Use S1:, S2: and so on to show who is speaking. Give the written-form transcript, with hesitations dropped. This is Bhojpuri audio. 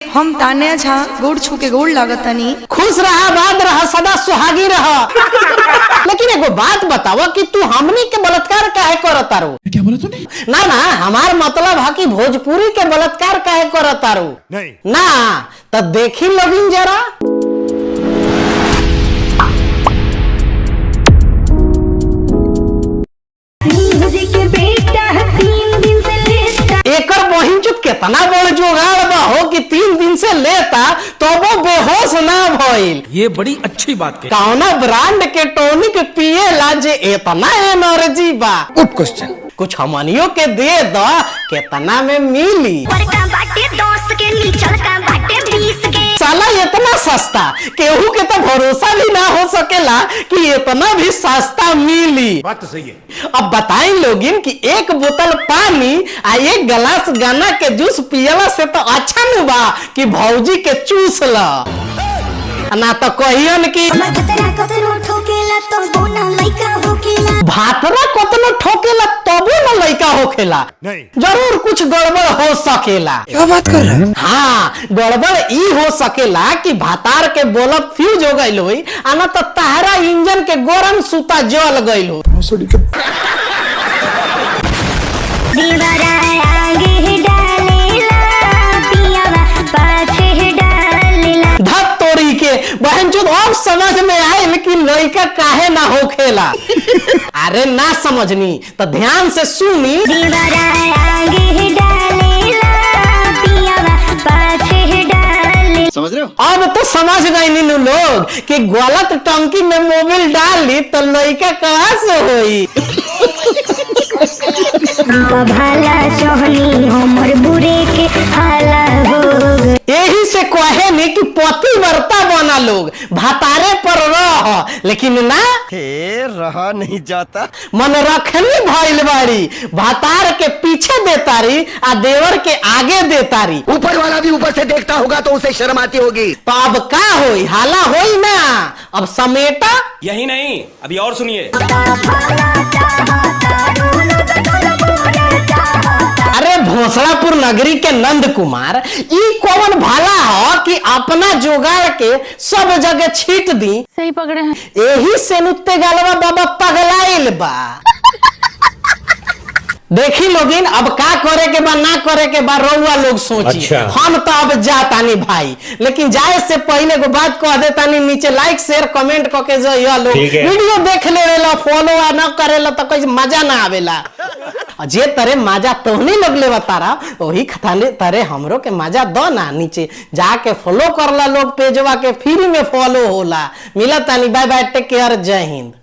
S1: हम तान्या झा गोड़ छू के गोड़ लागतानी।
S2: खुश रहा, बाद रहा, सदा सुहागी रहा। लेकिन एगो बात बतावा कि तू हमनी के बलात्कार काहे करतारू?
S3: क्या बोला तूने?
S2: ना ना, हमार मतलब है कि भोजपुरी के बलात्कार काहे करतारू?
S3: नहीं
S2: ना तो देखी लोगिन जरा। एकर बहिन चुप केतना बड़ जोगाड़ बा हो कि 3 दिन से लेता तो वो बेहोश ना भइल।
S4: ये बड़ी अच्छी बात है।
S2: कौना ब्रांड के टॉनिक पिएला जे इतना एनर्जी बा?
S4: Good question.
S2: कुछ हमनियों के दे दो, केतना में मिली? साला इतना सस्ता, केहू के तो भरोसा भी ना हो सकेला कि इतना भी सस्ता मिली।
S3: बात तो सही है।
S2: अब बताएं लोगिन कि एक बोतल पानी आ एक गिलास गन्ना के जूस पियला से तो अच्छा न बा कि भौजी के चूस ला, ना तो कहियन कि भातरा कतनो ठोकेला तबो न लइका होखेला।
S3: नहीं।
S2: जरूर कुछ गड़बड़ हो सकेला।
S4: क्या बात कर रहे हैं?
S2: हाँ, गड़बड़ ई हो सकेला कि भातार के बल्ब फ्यूज हो गइल होई, आ न तो तारा इंजन के गरम सूता जल गइल हो। धत तोरी के बहन चोद अब समझ में आयल कि लइका काहे ना होखेला। अरे ना समझनी तो ध्यान से सुनी।
S3: समझ रहे हो?
S2: अब तो समझ गए नीनू लोग कि गलत टंकी में मोबिल डाल ली तो लइका कहाँ से होई। यही से कहे नहीं कि पतिव्रता बना लोग, भातारे पर रह, लेकिन ना
S3: रहा नहीं जाता।
S2: मन रखनी भइल बाड़ी, भातार के पीछे देतारी आ देवर के आगे देतारी।
S5: ऊपर वाला भी ऊपर से देखता होगा तो उसे शर्म आती होगी।
S2: तो अब का होई? हाला होई ना। अब समेटा
S6: यही नहीं, अभी और सुनिए।
S2: अरे भोसड़ापुर नगरी के नंद कुमार, ई कौन भला हो कि अपना जोगाड़ के सब जगह छीट दी?
S7: सही पकड़े हैं।
S2: यही से नुत्ते गालवा बाबा पगलाइल बा। देखी लोगिन, अब का करे के बा ना करे के बा रउआ लोग सोची।
S4: अच्छा।
S2: हम तो अब जातानी भाई, लेकिन जाए से पहले को बात कह देतानी, नीचे लाइक शेयर कमेंट करके जो ये लोग वीडियो देख ले फॉलो ना करेला तो कोई मजा ना आवेला। जे तरे मजा तोहनी लगले तारा वही खताने तरे हमरो के मजा दो ना। नीचे जाके फॉलो करला लोग पेजवा के, फ्री में फॉलो होला। मिला तानी, बाय बाय, टेक केयर, जय हिंद।